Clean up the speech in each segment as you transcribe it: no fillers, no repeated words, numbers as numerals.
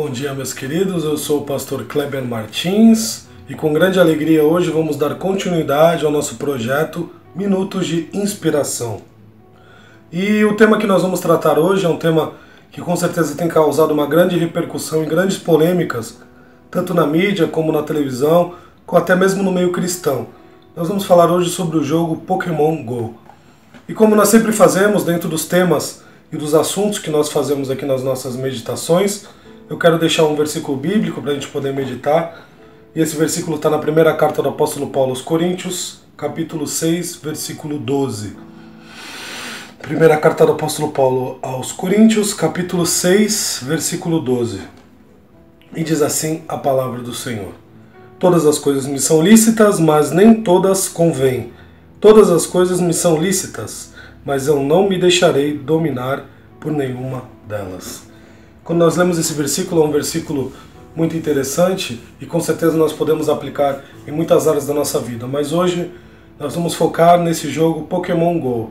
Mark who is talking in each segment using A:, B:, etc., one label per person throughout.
A: Bom dia, meus queridos, eu sou o pastor Kleber Martins e com grande alegria hoje vamos dar continuidade ao nosso projeto Minutos de Inspiração. E o tema que nós vamos tratar hoje é um tema que com certeza tem causado uma grande repercussão e grandes polêmicas, tanto na mídia como na televisão, como até mesmo no meio cristão. Nós vamos falar hoje sobre o jogo Pokémon GO. E como nós sempre fazemos dentro dos temas e dos assuntos que nós fazemos aqui nas nossas meditações, eu quero deixar um versículo bíblico para a gente poder meditar. E esse versículo está na primeira carta do apóstolo Paulo aos Coríntios, capítulo 6, versículo 12. Primeira carta do apóstolo Paulo aos Coríntios, capítulo 6, versículo 12. E diz assim a palavra do Senhor: Todas as coisas me são lícitas, mas nem todas convêm. Todas as coisas me são lícitas, mas eu não me deixarei dominar por nenhuma delas. Quando nós lemos esse versículo, é um versículo muito interessante e com certeza nós podemos aplicar em muitas áreas da nossa vida. Mas hoje nós vamos focar nesse jogo Pokémon GO.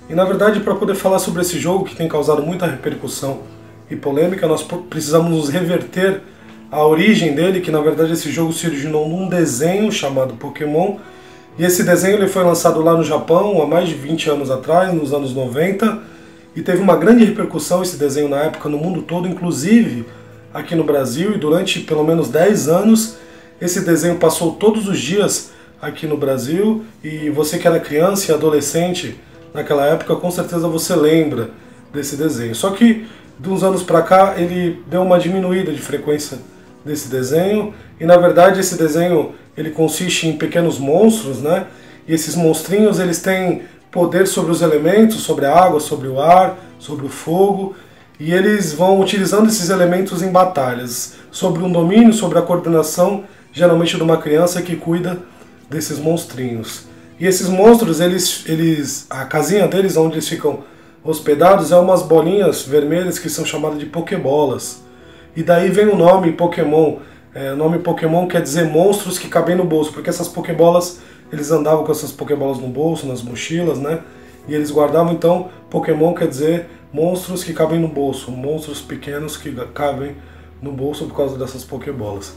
A: E na verdade, para poder falar sobre esse jogo que tem causado muita repercussão e polêmica, nós precisamos nos reverter à origem dele, que na verdade esse jogo se originou num desenho chamado Pokémon. E esse desenho ele foi lançado lá no Japão há mais de 20 anos atrás, nos anos 90, e teve uma grande repercussão esse desenho na época no mundo todo, inclusive aqui no Brasil, e durante pelo menos 10 anos esse desenho passou todos os dias aqui no Brasil, e você que era criança e adolescente naquela época, com certeza você lembra desse desenho. Só que de uns anos para cá ele deu uma diminuída de frequência desse desenho, e na verdade esse desenho ele consiste em pequenos monstros, né? E esses monstrinhos eles têm poder sobre os elementos, sobre a água, sobre o ar, sobre o fogo, e eles vão utilizando esses elementos em batalhas, sobre um domínio, sobre a coordenação, geralmente de uma criança que cuida desses monstrinhos. E esses monstros, a casinha deles, onde eles ficam hospedados, é umas bolinhas vermelhas que são chamadas de Pokébolas. E daí vem o nome Pokémon. O nome Pokémon quer dizer monstros que cabem no bolso, porque essas Pokébolas, eles andavam com essas Pokébolas no bolso, nas mochilas, né? E eles guardavam, então, Pokémon quer dizer monstros que cabem no bolso, monstros pequenos que cabem no bolso por causa dessas Pokébolas.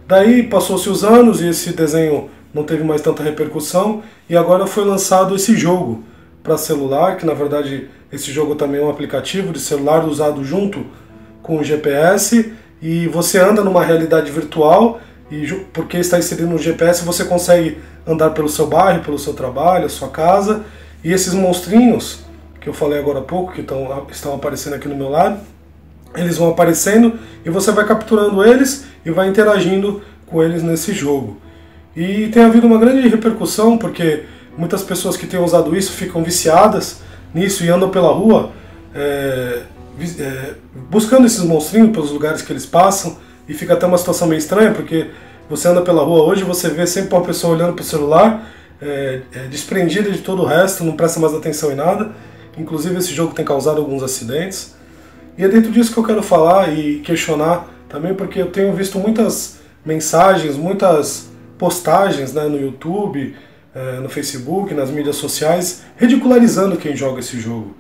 A: Daí passou-se os anos e esse desenho não teve mais tanta repercussão, e agora foi lançado esse jogo para celular, que na verdade esse jogo também é um aplicativo de celular usado junto com o GPS, e você anda numa realidade virtual, e porque está inserido no GPS você consegue andar pelo seu bairro, pelo seu trabalho, a sua casa, e esses monstrinhos que eu falei agora há pouco, que estão aparecendo aqui no meu lado, eles vão aparecendo e você vai capturando eles e vai interagindo com eles nesse jogo. E tem havido uma grande repercussão, porque muitas pessoas que têm usado isso ficam viciadas nisso e andam pela rua buscando esses monstrinhos pelos lugares que eles passam, e fica até uma situação meio estranha, porque você anda pela rua hoje, você vê sempre uma pessoa olhando para o celular, desprendida de todo o resto, não presta mais atenção em nada. Inclusive esse jogo tem causado alguns acidentes. E é dentro disso que eu quero falar e questionar também, porque eu tenho visto muitas mensagens, muitas postagens, né, no YouTube, no Facebook, nas mídias sociais, ridicularizando quem joga esse jogo.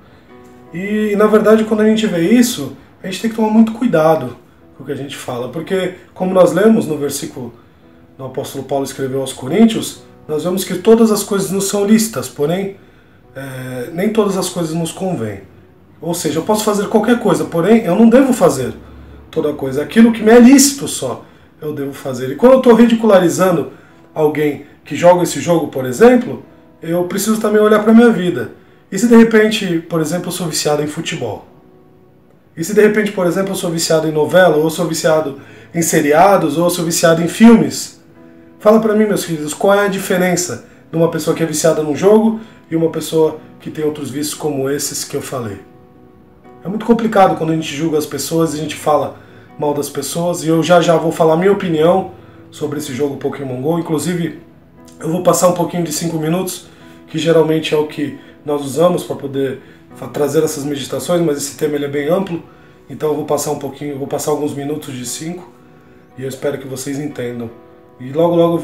A: E na verdade, quando a gente vê isso, a gente tem que tomar muito cuidado com o que a gente fala, porque como nós lemos no versículo do apóstolo Paulo escreveu aos Coríntios, nós vemos que todas as coisas nos são lícitas, porém nem todas as coisas nos convêm. Ou seja, eu posso fazer qualquer coisa, porém eu não devo fazer toda coisa. Aquilo que me é lícito só eu devo fazer. E quando eu estou ridicularizando alguém que joga esse jogo, por exemplo, eu preciso também olhar para a minha vida. E se de repente, por exemplo, eu sou viciado em futebol? E se de repente, por exemplo, eu sou viciado em novela, ou eu sou viciado em seriados, ou eu sou viciado em filmes? Fala para mim, meus queridos, qual é a diferença de uma pessoa que é viciada num jogo e uma pessoa que tem outros vícios como esses que eu falei? É muito complicado quando a gente julga as pessoas e a gente fala mal das pessoas, e eu já vou falar a minha opinião sobre esse jogo Pokémon GO. Inclusive, eu vou passar um pouquinho de 5 minutos, que geralmente é o que nós usamos para poder trazer essas meditações, mas esse tema ele é bem amplo, então eu vou passar um pouquinho, vou passar alguns minutos de 5, e eu espero que vocês entendam. E logo eu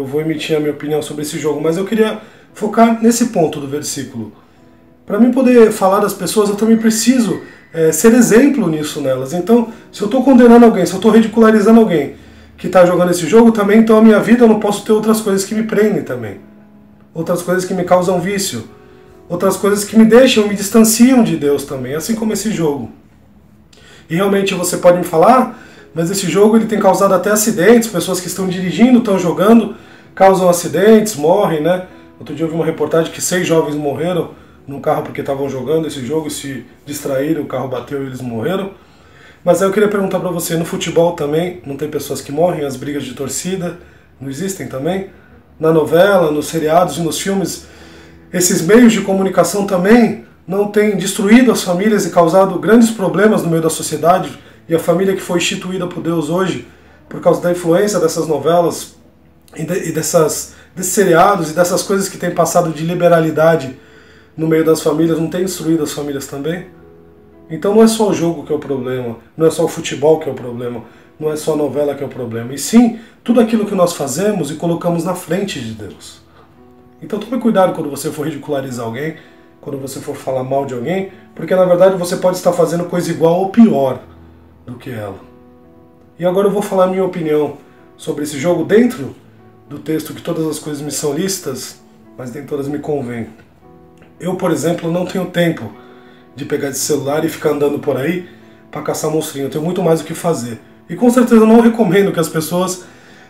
A: vou emitir a minha opinião sobre esse jogo, mas eu queria focar nesse ponto do versículo. Para mim poder falar das pessoas, eu também preciso ser exemplo nisso nelas. Então, se eu estou condenando alguém, se eu estou ridicularizando alguém que está jogando esse jogo também, então a minha vida eu não posso ter outras coisas que me prendem também. Outras coisas que me causam vício. Outras coisas que me deixam, me distanciam de Deus também, assim como esse jogo. E realmente você pode me falar, mas esse jogo ele tem causado até acidentes, pessoas que estão dirigindo, estão jogando, causam acidentes, morrem, né? Outro dia eu vi uma reportagem que 6 jovens morreram num carro porque estavam jogando esse jogo e se distraíram, o carro bateu e eles morreram. Mas aí eu queria perguntar pra você, no futebol também não tem pessoas que morrem, as brigas de torcida não existem também? Na novela, nos seriados e nos filmes, esses meios de comunicação também não têm destruído as famílias e causado grandes problemas no meio da sociedade, e a família que foi instituída por Deus hoje, por causa da influência dessas novelas e desses seriados e dessas coisas que têm passado de liberalidade no meio das famílias, não tem destruído as famílias também? Então não é só o jogo que é o problema, não é só o futebol que é o problema, não é só a novela que é o problema, e sim tudo aquilo que nós fazemos e colocamos na frente de Deus. Então tome cuidado quando você for ridicularizar alguém, quando você for falar mal de alguém, porque na verdade você pode estar fazendo coisa igual ou pior do que ela. E agora eu vou falar a minha opinião sobre esse jogo dentro do texto que todas as coisas me são lícitas, mas nem todas me convêm. Eu, por exemplo, não tenho tempo de pegar esse celular e ficar andando por aí para caçar monstrinho. Eu tenho muito mais o que fazer. E com certeza eu não recomendo que as pessoas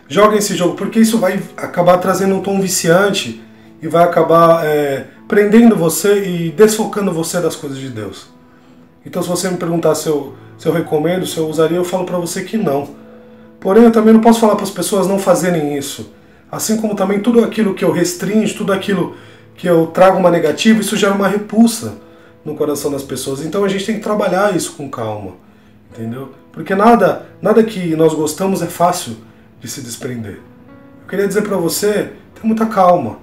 A: joguem esse jogo, porque isso vai acabar trazendo um tom viciante e vai acabar prendendo você e desfocando você das coisas de Deus. Então se você me perguntar se eu recomendo, se eu usaria, eu falo para você que não. Porém, eu também não posso falar para as pessoas não fazerem isso. Assim como também tudo aquilo que eu restringo, tudo aquilo que eu trago uma negativa, isso gera uma repulsa no coração das pessoas. Então a gente tem que trabalhar isso com calma, entendeu? Porque nada que nós gostamos é fácil de se desprender. Eu queria dizer para você, tenha muita calma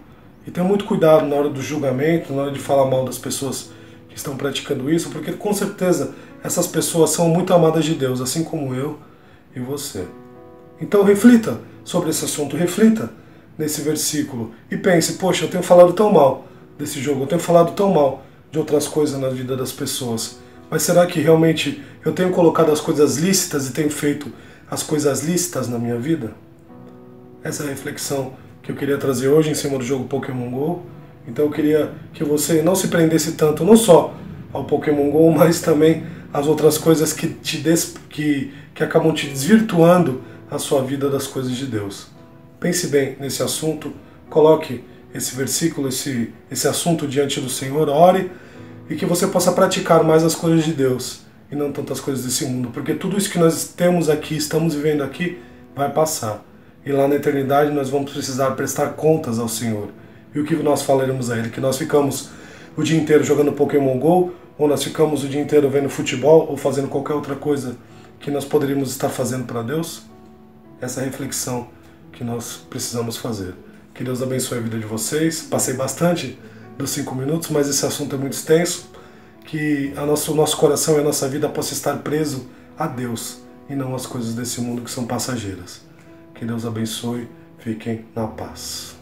A: e tenha muito cuidado na hora do julgamento, na hora de falar mal das pessoas que estão praticando isso, porque com certeza essas pessoas são muito amadas de Deus, assim como eu e você. Então reflita sobre esse assunto, reflita nesse versículo e pense, poxa, eu tenho falado tão mal desse jogo, eu tenho falado tão mal de outras coisas na vida das pessoas, mas será que realmente eu tenho colocado as coisas lícitas e tenho feito as coisas lícitas na minha vida? Essa é a reflexão que eu queria trazer hoje em cima do jogo Pokémon GO. Então eu queria que você não se prendesse tanto, não só ao Pokémon GO, mas também às outras coisas que acabam te desvirtuando a sua vida das coisas de Deus. Pense bem nesse assunto, coloque esse versículo, esse assunto diante do Senhor, ore, e que você possa praticar mais as coisas de Deus e não tantas coisas desse mundo, porque tudo isso que nós temos aqui, estamos vivendo aqui, vai passar. E lá na eternidade nós vamos precisar prestar contas ao Senhor. E o que nós falaremos a Ele? Que nós ficamos o dia inteiro jogando Pokémon GO, ou nós ficamos o dia inteiro vendo futebol, ou fazendo qualquer outra coisa que nós poderíamos estar fazendo para Deus? Essa é a reflexão que nós precisamos fazer. Que Deus abençoe a vida de vocês. Passei bastante dos 5 minutos, mas esse assunto é muito extenso. Que o nosso coração e a nossa vida possa estar preso a Deus e não às coisas desse mundo que são passageiras. Que Deus abençoe. Fiquem na paz.